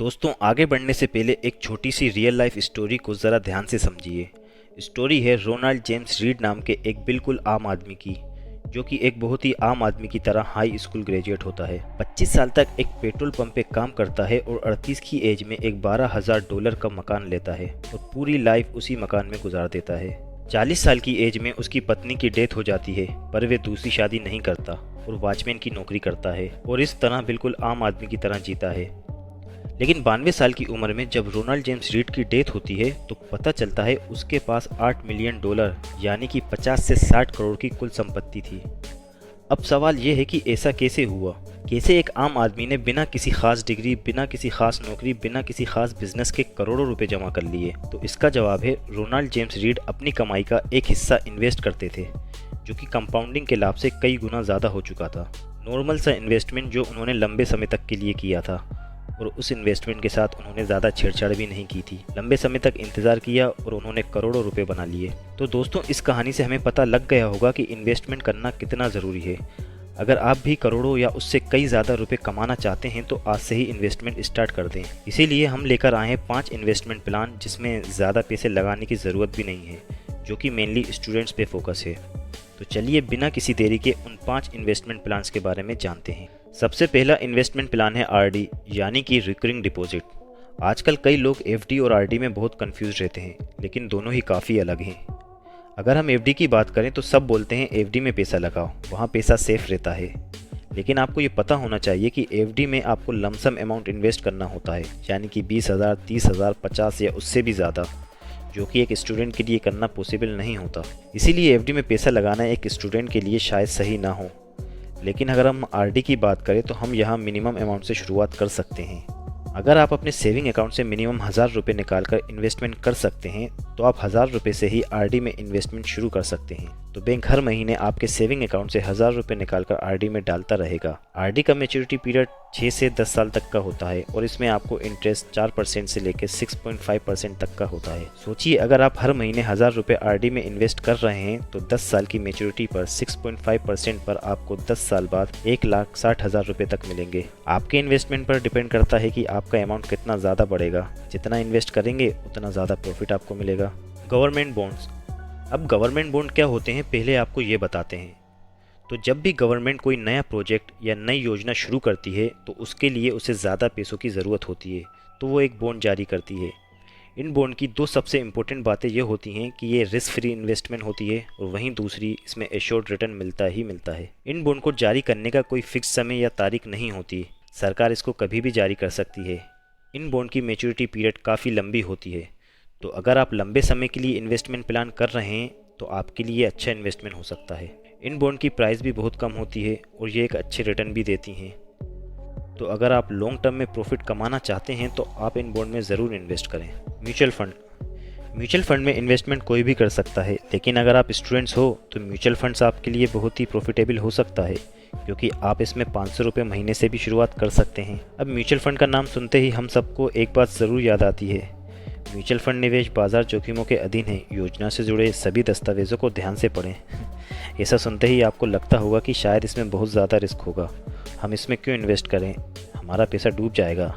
दोस्तों आगे बढ़ने से पहले एक छोटी सी रियल लाइफ स्टोरी को ज़रा ध्यान से समझिए। स्टोरी है रोनाल्ड जेम्स रीड नाम के एक बिल्कुल आम आदमी की, जो कि एक बहुत ही आम आदमी की तरह हाई स्कूल ग्रेजुएट होता है। 25 साल तक एक पेट्रोल पंप पे काम करता है और 38 की एज में एक $12,000 का मकान लेता है और पूरी लाइफ उसी मकान में गुजार देता है। 40 साल की एज में उसकी पत्नी की डेथ हो जाती है, पर वे दूसरी शादी नहीं करता और वॉचमैन की नौकरी करता है और इस तरह बिल्कुल आम आदमी की तरह जीता है। लेकिन 92 साल की उम्र में जब रोनाल्ड जेम्स रीड की डेथ होती है तो पता चलता है उसके पास $8 मिलियन यानी कि 50 से 60 करोड़ की कुल संपत्ति थी। अब सवाल यह है कि ऐसा कैसे हुआ? कैसे एक आम आदमी ने बिना किसी खास डिग्री, बिना किसी खास नौकरी, बिना किसी खास बिजनेस के करोड़ों रुपए जमा कर लिए? तो इसका जवाब है रोनाल्ड जेम्स रीड अपनी कमाई का एक हिस्सा इन्वेस्ट करते थे, जो कि कंपाउंडिंग के लाभ से कई गुना ज़्यादा हो चुका था। नॉर्मल सा इन्वेस्टमेंट जो उन्होंने लंबे समय तक के लिए किया था, और उस इन्वेस्टमेंट के साथ उन्होंने ज़्यादा छेड़छाड़ भी नहीं की थी। लंबे समय तक इंतज़ार किया और उन्होंने करोड़ों रुपए बना लिए। तो दोस्तों इस कहानी से हमें पता लग गया होगा कि इन्वेस्टमेंट करना कितना ज़रूरी है। अगर आप भी करोड़ों या उससे कई ज़्यादा रुपए कमाना चाहते हैं तो आज से ही इन्वेस्टमेंट स्टार्ट कर दें। इसीलिए हम लेकर आए हैं 5 इन्वेस्टमेंट प्लान जिसमें ज़्यादा पैसे लगाने की ज़रूरत भी नहीं है, जो कि मेनली स्टूडेंट्स पे फोकस है। तो चलिए बिना किसी देरी के उन 5 इन्वेस्टमेंट प्लान्स के बारे में जानते हैं। सबसे पहला इन्वेस्टमेंट प्लान है आरडी, यानी कि रिकरिंग डिपॉजिट। आजकल कई लोग एफडी और आरडी में बहुत कंफ्यूज रहते हैं, लेकिन दोनों ही काफ़ी अलग हैं। अगर हम एफडी की बात करें तो सब बोलते हैं एफडी में पैसा लगाओ, वहाँ पैसा सेफ रहता है। लेकिन आपको ये पता होना चाहिए कि एफडी में आपको लमसम अमाउंट इन्वेस्ट करना होता है, यानी कि 20,000, 30,000, 50 या उससे भी ज़्यादा, जो कि एक स्टूडेंट के लिए करना पॉसिबल नहीं होता। इसीलिए एफडी में पैसा लगाना एक स्टूडेंट के लिए शायद सही ना हो। लेकिन अगर हम आरडी की बात करें तो हम यहाँ मिनिमम अमाउंट से शुरुआत कर सकते हैं। अगर आप अपने सेविंग अकाउंट से मिनिमम 1,000 रुपये निकाल कर इन्वेस्टमेंट कर सकते हैं तो आप 1,000 रुपये से ही आरडी में इन्वेस्टमेंट शुरू कर सकते हैं। तो बैंक हर महीने आपके सेविंग अकाउंट से 1,000 रुपये निकाल कर आरडी में डालता रहेगा। आरडी का मैच्योरिटी पीरियड 6 से 10 साल तक का होता है और इसमें आपको इंटरेस्ट 4% से लेकर 6.5% तक का होता है। सोचिए अगर आप हर महीने 1,000 रुपये आरडी में इन्वेस्ट कर रहे हैं तो 10 साल की मैच्योरिटी पर 6.5% पर आपको 10 साल बाद 1,60,000 रुपये तक मिलेंगे। आपके इन्वेस्टमेंट पर डिपेंड करता है कि आपका अमाउंट कितना ज़्यादा बढ़ेगा। जितना इन्वेस्ट करेंगे उतना ज़्यादा प्रॉफिट आपको मिलेगा। Government bonds. अब गवर्नमेंट बॉन्ड क्या होते हैं पहले आपको ये बताते हैं। तो जब भी गवर्नमेंट कोई नया प्रोजेक्ट या नई योजना शुरू करती है तो उसके लिए उसे ज़्यादा पैसों की ज़रूरत होती है, तो वो एक बॉन्ड जारी करती है। इन बॉन्ड की 2 सबसे इम्पोर्टेंट बातें ये होती हैं कि ये रिस्क फ्री इन्वेस्टमेंट होती है और वहीं दूसरी, इसमें एश्योर्ड रिटर्न मिलता ही मिलता है। इन बॉन्ड को जारी करने का कोई फिक्स समय या तारीख नहीं होती, सरकार इसको कभी भी जारी कर सकती है। इन बॉन्ड की मैच्योरिटी पीरियड काफ़ी लंबी होती है, तो अगर आप लंबे समय के लिए इन्वेस्टमेंट प्लान कर रहे हैं तो आपके लिए अच्छा इन्वेस्टमेंट हो सकता है। इन बॉन्ड की प्राइस भी बहुत कम होती है और ये एक अच्छे रिटर्न भी देती हैं। तो अगर आप लॉन्ग टर्म में प्रॉफिट कमाना चाहते हैं तो आप इन बॉन्ड में ज़रूर इन्वेस्ट करें। म्यूचुअल फंड में इन्वेस्टमेंट कोई भी कर सकता है, लेकिन अगर आप स्टूडेंट्स हो तो म्यूचुअल फंड्स आपके लिए बहुत ही प्रॉफिटेबल हो सकता है, क्योंकि आप इसमें 500 रुपये महीने से भी शुरुआत कर सकते हैं। अब म्यूचुअल फंड का नाम सुनते ही हम सबको एक बात ज़रूर याद आती है, म्यूचुअल फंड निवेश बाजार जोखिमों के अधीन है। योजना से जुड़े सभी दस्तावेज़ों को ध्यान से पढ़ें। ऐसा सुनते ही आपको लगता होगा कि शायद इसमें बहुत ज़्यादा रिस्क होगा, हम इसमें क्यों इन्वेस्ट करें, हमारा पैसा डूब जाएगा।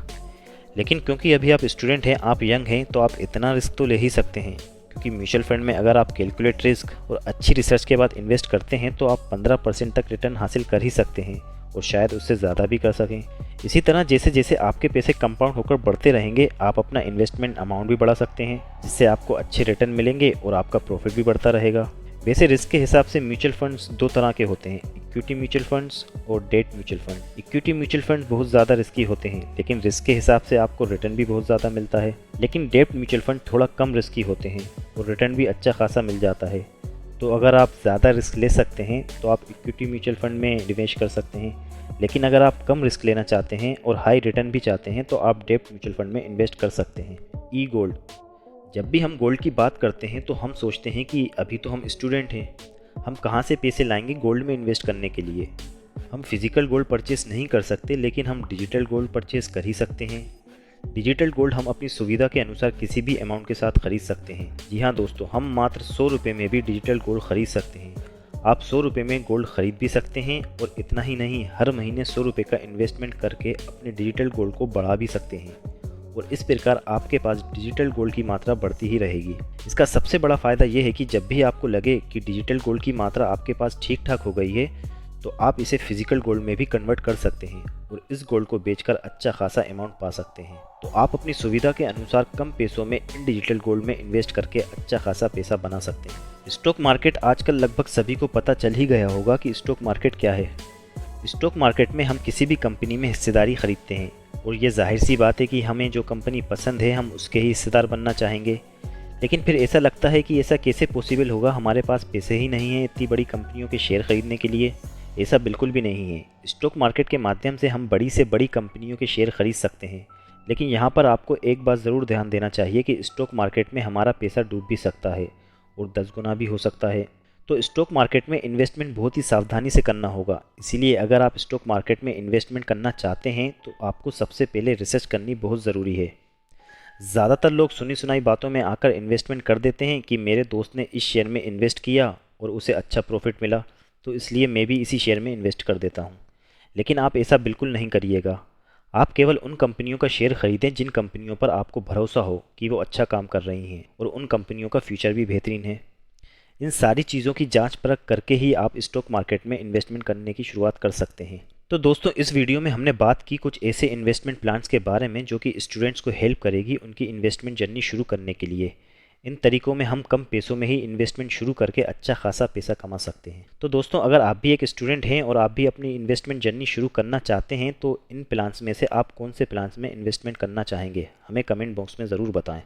लेकिन क्योंकि अभी आप स्टूडेंट हैं, आप यंग हैं, तो आप इतना रिस्क तो ले ही सकते हैं, क्योंकि म्यूचुअल फंड में अगर आप कैलकुलेट रिस्क और अच्छी रिसर्च के बाद इन्वेस्ट करते हैं तो आप 15% तक रिटर्न हासिल कर ही सकते हैं और शायद उससे ज़्यादा भी कर सकें। इसी तरह जैसे जैसे आपके पैसे कंपाउंड होकर बढ़ते रहेंगे, आप अपना इन्वेस्टमेंट अमाउंट भी बढ़ा सकते हैं, जिससे आपको अच्छे रिटर्न मिलेंगे और आपका प्रॉफिट भी बढ़ता रहेगा। वैसे रिस्क के हिसाब से म्यूचुअल फंड्स 2 तरह के होते हैं, इक्विटी म्यूचुअल फंड्स और debt mutual fund. Equity mutual funds बहुत ज़्यादा रिस्की होते हैं, लेकिन रिस्क के हिसाब से आपको रिटर्न भी बहुत ज़्यादा मिलता है। लेकिन डेट म्यूचुअल फंड थोड़ा कम रिस्की होते हैं और रिटर्न भी अच्छा खासा मिल जाता है। तो अगर आप ज़्यादा रिस्क ले सकते हैं तो आप इक्विटी म्यूचुअल फंड में निवेश कर सकते हैं, लेकिन अगर आप कम रिस्क लेना चाहते हैं और हाई रिटर्न भी चाहते हैं तो आप डेट म्यूचुअल फंड में इन्वेस्ट कर सकते हैं। ई गोल्ड। जब भी हम गोल्ड की बात करते हैं तो हम सोचते हैं कि अभी तो हम स्टूडेंट हैं, हम कहाँ से पैसे लाएंगे गोल्ड में इन्वेस्ट करने के लिए। हम फिजिकल गोल्ड परचेस नहीं कर सकते, लेकिन हम डिजिटल गोल्ड परचेस कर ही सकते हैं। डिजिटल गोल्ड हम अपनी सुविधा के अनुसार किसी भी अमाउंट के साथ खरीद सकते हैं। जी हाँ दोस्तों, हम मात्र 100 रुपये में भी डिजिटल गोल्ड खरीद सकते हैं। आप 100 रुपये में गोल्ड खरीद भी सकते हैं और इतना ही नहीं, हर महीने 100 रुपये का इन्वेस्टमेंट करके अपने डिजिटल गोल्ड को बढ़ा भी सकते हैं और इस प्रकार आपके पास डिजिटल गोल्ड की मात्रा बढ़ती ही रहेगी। इसका सबसे बड़ा फ़ायदा ये है कि जब भी आपको लगे कि डिजिटल गोल्ड की मात्रा आपके पास ठीक ठाक हो गई है तो आप इसे फिजिकल गोल्ड में भी कन्वर्ट कर सकते हैं और इस गोल्ड को बेचकर अच्छा खासा अमाउंट पा सकते हैं। तो आप अपनी सुविधा के अनुसार कम पैसों में इन डिजिटल गोल्ड में इन्वेस्ट करके अच्छा खासा पैसा बना सकते हैं। स्टॉक मार्केट आजकल लगभग सभी को पता चल ही गया होगा कि स्टॉक मार्केट क्या है। स्टॉक मार्केट में हम किसी भी कंपनी में हिस्सेदारी खरीदते हैं और ये जाहिर सी बात है कि हमें जो कंपनी पसंद है हम उसके ही हिस्सेदार बनना चाहेंगे। लेकिन फिर ऐसा लगता है कि ऐसा कैसे पॉसिबल होगा, हमारे पास पैसे ही नहीं हैं इतनी बड़ी कंपनियों के शेयर खरीदने के लिए। ऐसा बिल्कुल भी नहीं है। स्टॉक मार्केट के माध्यम से हम बड़ी से बड़ी कंपनियों के शेयर खरीद सकते हैं। लेकिन यहाँ पर आपको एक बात ज़रूर ध्यान देना चाहिए कि स्टॉक मार्केट में हमारा पैसा डूब भी सकता है और 10 गुना भी हो सकता है। तो स्टॉक मार्केट में इन्वेस्टमेंट बहुत ही सावधानी से करना होगा। इसीलिए अगर आप स्टॉक मार्केट में इन्वेस्टमेंट करना चाहते हैं तो आपको सबसे पहले रिसर्च करनी बहुत ज़रूरी है। ज़्यादातर लोग सुनी सुनाई बातों में आकर इन्वेस्टमेंट कर देते हैं कि मेरे दोस्त ने इस शेयर में इन्वेस्ट किया और उसे अच्छा प्रॉफिट मिला तो इसलिए मैं भी इसी शेयर में इन्वेस्ट कर देता हूँ। लेकिन आप ऐसा बिल्कुल नहीं करिएगा। आप केवल उन कंपनियों का शेयर खरीदें जिन कंपनियों पर आपको भरोसा हो कि वो अच्छा काम कर रही हैं और उन कंपनियों का फ्यूचर भी बेहतरीन है। इन सारी चीज़ों की जांच परख करके ही आप स्टॉक मार्केट में इन्वेस्टमेंट करने की शुरुआत कर सकते हैं। तो दोस्तों, इस वीडियो में हमने बात की कुछ ऐसे इन्वेस्टमेंट प्लान्स के बारे में जो कि स्टूडेंट्स को हेल्प करेगी उनकी इन्वेस्टमेंट जर्नी शुरू करने के लिए। इन तरीकों में हम कम पैसों में ही इन्वेस्टमेंट शुरू करके अच्छा खासा पैसा कमा सकते हैं। तो दोस्तों, अगर आप भी एक स्टूडेंट हैं और आप भी अपनी इन्वेस्टमेंट जर्नी शुरू करना चाहते हैं तो इन प्लान्स में से आप कौन से प्लान्स में इन्वेस्टमेंट करना चाहेंगे, हमें कमेंट बॉक्स में ज़रूर बताएं।